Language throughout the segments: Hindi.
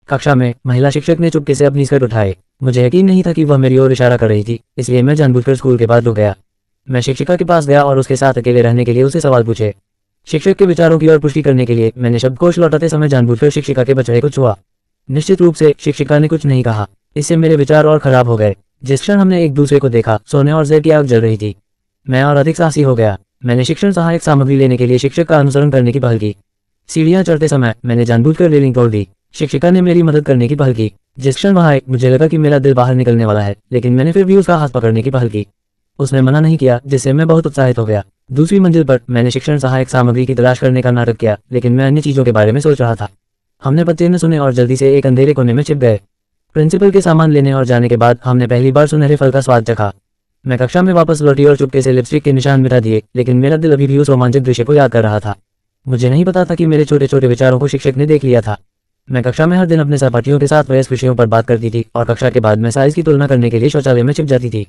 कक्षा में महिला शिक्षक ने चुपके से अपनी स्कर्ट उठाई। मुझे यकीन नहीं था कि वह मेरी ओर इशारा कर रही थी, इसलिए मैं जानबूझकर स्कूल के बाद रुक गया। मैं शिक्षिका के पास गया और उसके साथ अकेले रहने के लिए उसे सवाल पूछे। शिक्षक के विचारों की ओर पुष्टि करने के लिए मैंने शब्दकोश लौटाते समय जानबूझकर शिक्षिका के बछड़े को छुआ। निश्चित रूप से शिक्षिका ने कुछ नहीं कहा। इससे मेरे विचार और खराब हो गए। जिस क्षण हमने एक दूसरे को देखा, सोने और ज़ेर की आग जल रही थी। मैं और अधिक साहसी हो गया। मैंने शिक्षण सहायक सामग्री लेने के लिए शिक्षक का अनुसरण करने की पहल की। सीढ़ियां चढ़ते समय मैंने जानबूझकर रेलिंग तोड़ दी। शिक्षिका ने मेरी मदद करने की पहल की। जिस क्षण वहां आई, मुझे लगा कि मेरा दिल बाहर निकलने वाला है, लेकिन मैंने फिर भी उसका हाथ पकड़ने की पहल की। उसने मना नहीं किया, जिससे मैं बहुत उत्साहित हो गया। दूसरी मंजिल पर मैंने शिक्षण सहायक सामग्री की तलाश करने का नाटक किया, लेकिन मैं अन्य चीजों के बारे में सोच रहा था। हमने पत्ते न सुने और जल्दी से एक अंधेरे कोने में छिप गए। प्रिंसिपल के सामान लेने और जाने के बाद हमने पहली बार सुनहरे फल का स्वाद चखा। मैं कक्षा में वापस लौटी और चुपके से लिपस्टिक के निशान मिटा दिए, लेकिन मेरा दिल अभी भी उस रोमांचक दृश्य को याद कर रहा था। मुझे नहीं पता था कि मेरे छोटे छोटे विचारों को शिक्षक ने देख लिया था। मैं कक्षा में हर दिन अपने सहपाठियों के साथ वयस्क विषयों पर बात करती थी और कक्षा के बाद मैं साइज की तुलना करने के लिए शौचालय में छिप जाती थी।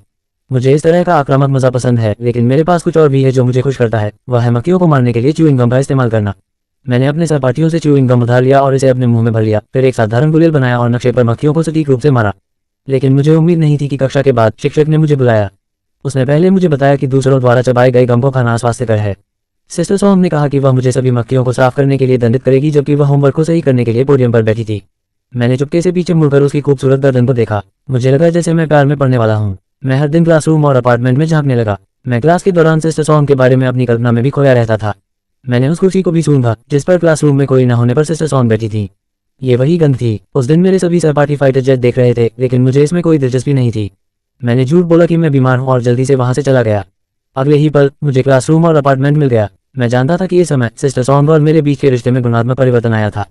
मुझे इस तरह का आक्रामक मजा पसंद है, लेकिन मेरे पास कुछ और भी है जो मुझे खुश करता है। वह है मक्खियों को मारने के लिए च्यूइंग गम का इस्तेमाल करना। मैंने अपने सहपाठियों से च्यूइंग गम उधार लिया और इसे अपने मुंह में भर लिया। फिर एक साधारण गुलेल बनाया और नक्शे पर मक्खियों को सटीक रूप से मारा। लेकिन मुझे उम्मीद नहीं थी कि कक्षा के बाद शिक्षक ने मुझे बुलाया। उसने पहले मुझे बताया कि दूसरों द्वारा चबाए गए गम को खाना स्वास्थ्यकर है। सिस्टर सॉन्ग ने कहा कि वह मुझे सभी मक्खियों को साफ करने के लिए दंडित करेगी, जबकि वह होमवर्क को सही करने के लिए पोडियम पर बैठी थी। मैंने चुपके से पीछे मुड़कर उसकी खूबसूरत गर्दन को देखा। मुझे लगा जैसे मैं प्यार में पड़ने वाला हूँ। मैं हर दिन क्लासरूम और अपार्टमेंट में झांकने लगा। मैं क्लास के दौरान सिस्टर सॉन्ग के बारे में अपनी कल्पना में भी खोया रहता था। मैंने उस कुर्सी को भी सूंघा जिस पर क्लासरूम में कोई न होने पर सिस्टर सॉन्ग बैठी थी। ये वही गंध थी। उस दिन मेरे सभी सहपाठी फाइटर जेट देख रहे थे, लेकिन मुझे इसमें कोई दिलचस्पी नहीं थी। मैंने झूठ बोला कि मैं बीमार हूँ और जल्दी से वहां से चला गया। अगले ही पल मुझे क्लासरूम और अपार्टमेंट मिल गया। मैं जानता था कि ये समय सिस्टर सॉन्ग और मेरे बीच के रिश्ते में गुणात्मक परिवर्तन आया था।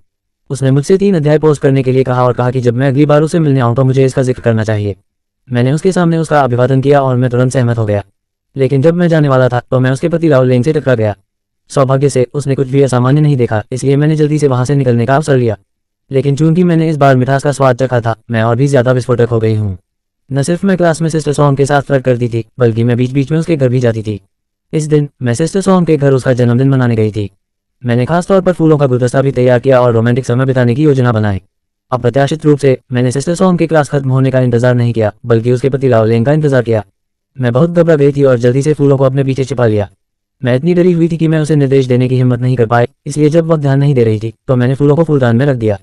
उसने मुझसे 3 अध्याय पोस्ट करने के लिए कहा और कहा कि जब मैं अगली बार उसे मिलने आऊँ तो मुझे इसका जिक्र करना चाहिए। मैंने उसके सामने उसका अभिवादन किया और मैं तुरंत सहमत हो गया। लेकिन जब मैं जाने वाला था तो मैं उसके पति लाओ लेंग से टकरा गया। सौभाग्य से उसने कुछ भी असामान्य नहीं देखा, इसलिए मैंने जल्दी से वहां से निकलने का अवसर लिया। लेकिन चूंकि मैंने इस बार मिठास का स्वाद चखा था, मैं और भी ज्यादा विस्फोटक हो गई हूँ। न सिर्फ मैं क्लास में सिस्टर सॉन्ग के साथ फ्लर्ट करती थी, बल्कि मैं बीच बीच में उसके घर भी जाती थी। इस दिन मैं सिस्टर सॉन्ग के घर उसका जन्मदिन मनाने गई थी। मैंने खास तौर पर फूलों का गुलदस्ता भी तैयार किया और रोमांटिक समय बिताने की योजना बनाई। अप्रत्याशित रूप से मैंने सिस्टर सॉन्ग की क्लास खत्म होने का इंतजार नहीं किया, बल्कि उसके पति लाओ लेंग का इंतजार किया। मैं बहुत घबरा गई थी और जल्दी से फूलों को अपने पीछे छिपा लिया। मैं इतनी डरी हुई थी कि मैं उसे निर्देश देने की हिम्मत नहीं कर पाई, इसलिए जब वह ध्यान नहीं दे रही थी तो मैंने फूलों को फूलदान में रख दिया।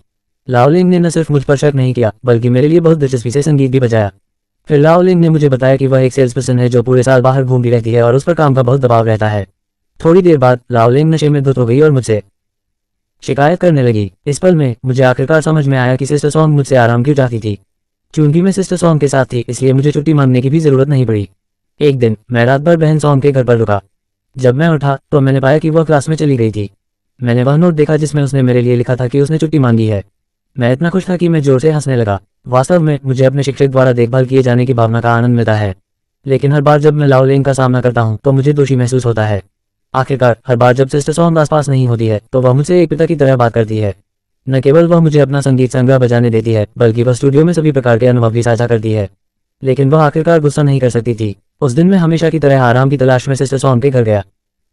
लाओ लेंग ने न सिर्फ मुझ पर शक नहीं किया, बल्कि मेरे लिए बहुत दिलचस्पी से संगीत भी बजाया। फिर लाओ लेंग ने मुझे बताया कि वह एक सेल्स पर्सन है जो पूरे साल बाहर घूमती रहती है और उस पर काम का बहुत दबाव रहता है। थोड़ी देर बाद लाओ लेंग नशे में धुत हो गई और मुझसे शिकायत करने लगी। इस पल में मुझे आखिरकार समझ में आया कि सिस्टर सॉन्ग मुझसे आराम क्यों चाहती थी। चूंकि मैं सिस्टर सॉन्ग के साथ थी, इसलिए मुझे छुट्टी मांगने की भी जरूरत नहीं पड़ी। एक दिन मैं रात भर बहन सॉन्ग के घर पर रुका। जब मैं उठा तो मैंने पाया कि वह क्लास में चली गई थी। मैंने वह नोट देखा जिसमें उसने मेरे लिए लिखा था कि उसने छुट्टी मांगी है। मैं इतना खुश था कि मैं जोर से हंसने लगा। वास्तव में मुझे अपने शिक्षक द्वारा देखभाल किए जाने की भावना का आनंद मिलता है, लेकिन हर बार जब मैं लाओ लेंग का सामना करता हूँ तो मुझे दोषी महसूस होता है। आखिरकार हर बार जब सिस्टर सॉन्ग आसपास नहीं होती है तो वह मुझसे एक पिता की तरह बात करती है। न केवल वह मुझे अपना संगीत संग्रह बजाने देती है, बल्कि वह स्टूडियो में सभी प्रकार के अनुभव भी साझा करती है। लेकिन वह आखिरकार गुस्सा नहीं कर सकती थी। उस दिन मैं हमेशा की तरह आराम की तलाश में सिस्टर सॉन्ग के घर गया।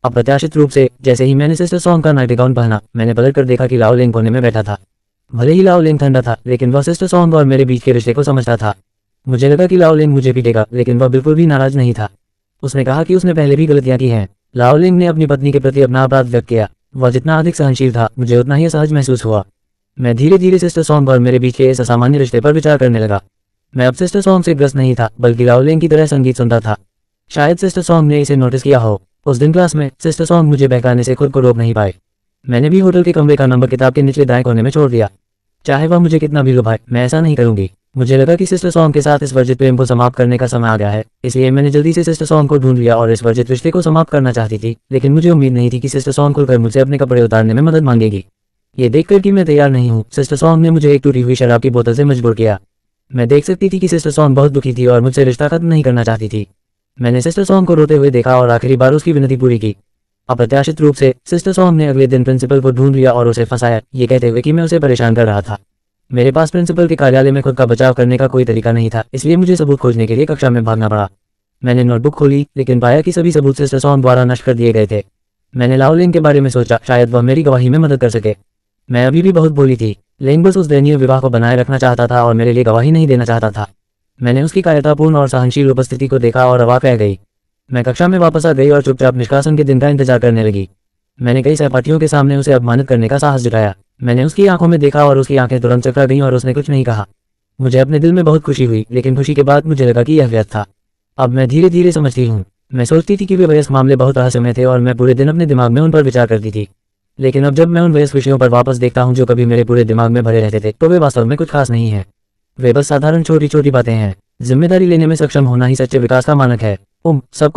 अप्रत्याशित रूप से जैसे ही मैंने सिस्टर सॉन्ग का नाइट गाउन पहना, मैंने पलट कर देखा कि लाओ लेंग कोने में बैठा था। भले ही लाओ लेंग ठंडा था, लेकिन वह सिस्टर सॉन्ग और मेरे बीच के रिश्ते को समझता था। मुझे लगा कि लाओ लेंग मुझे पीटेगा, लेकिन वह बिल्कुल भी नाराज नहीं था। उसने कहा कि उसने पहले भी गलतियां की हैं। लाओ लेंग ने अपनी पत्नी के प्रति अपना अपराध व्यक्त किया। वह जितना अधिक सहनशील था, मुझे उतना ही असहज महसूस हुआ। मैं धीरे धीरे सिस्टर सॉन्ग और मेरे बीच के इस असामान्य रिश्ते पर विचार करने लगा। मैं अब सिस्टर सॉन्ग से ग्रस्त नहीं था, बल्कि लाओ लेंग की तरह संगीत सुनता था। शायद सिस्टर सॉन्ग ने इसे नोटिस किया हो। उस दिन क्लास में सिस्टर सॉन्ग मुझे बहकाने से खुद को रोक नहीं पाए। मैंने भी होटल के कमरे का नंबर किताब के निचले दाएं कोने में छोड़ दिया। चाहे वह मुझे कितना भी लुभाए, मैं ऐसा नहीं करूंगी। मुझे लगा कि सिस्टर सॉन्ग के साथ इस वर्जित प्रेम को समाप्त करने का समय आ गया है, इसलिए मैंने जल्दी से सिस्टर सॉन्ग को ढूंढ लिया और इस वर्जित रिश्ते को समाप्त करना चाहती थी। लेकिन मुझे उम्मीद नहीं थी कि सिस्टर सॉन्ग खुलकर मुझसे अपने कपड़े उतारने में मदद मांगेगी। ये देखकर कि मैं तैयार नहीं हूँ, सिस्टर सॉन्ग ने मुझे एक टूटी हुई शराब की बोतल से मजबूर किया। मैं देख सकती थी कि सिस्टर सॉन्ग बहुत दुखी थी और मुझसे रिश्ता खत्म नहीं करना चाहती थी। मैंने सिस्टर सॉन्ग को रोते हुए देखा और आखिरी बार उसकी विनती पूरी की। अप्रत्याशित रूप से सिस्टर सॉन्ग ने अगले दिन प्रिंसिपल को ढूंढ लिया और उसे फंसाया, ये कहते हुए कि मैं उसे परेशान कर रहा था। मेरे पास प्रिंसिपल के कार्यालय में खुद का बचाव करने का कोई तरीका नहीं था, इसलिए मुझे सबूत खोजने के लिए कक्षा में भागना पड़ा। मैंने नोटबुक खोली, लेकिन पाया कि सभी सबूत सिस्टर सॉन्ग द्वारा नष्ट कर दिए गए थे। मैंने लाओ लेंग के बारे में सोचा, शायद वह मेरी गवाही में मदद कर सके। मैं अभी भी बहुत भोली थी। लेकिन बस उस दयनीय विवाह को बनाए रखना चाहता था और मेरे लिए गवाही नहीं देना चाहता था। मैंने उसकी कायरतापूर्ण और सहनशील उपस्थिति को देखा और अवाक रह गई। मैं कक्षा में वापस आ गई और चुपचाप निष्कासन के दिन का इंतजार करने लगी। मैंने कई सहपाठियों के सामने उसे अपमानित करने का साहस जुटाया। मैंने उसकी आंखों में देखा और उसकी आंखें तुरंत चकरा गईं और उसने कुछ नहीं कहा। मुझे अपने दिल में बहुत खुशी हुई, लेकिन खुशी के बाद मुझे लगा कि यह व्यर्थ था। अब मैं धीरे धीरे समझती हूँ। मैं सोचती थी कि वे वयस्क मामले बहुत रहस्यमय थे और मैं पूरे दिन अपने दिमाग में उन पर विचार करती थी। लेकिन अब जब मैं उन वयस्क विषयों पर वापस देखता हूँ जो कभी मेरे पूरे दिमाग में भरे रहते थे, तो वे वास्तव में कुछ खास नहीं है। वे बस साधारण छोटी छोटी बातें हैं। जिम्मेदारी लेने में सक्षम होना ही सच्चे विकास का मानक है। सब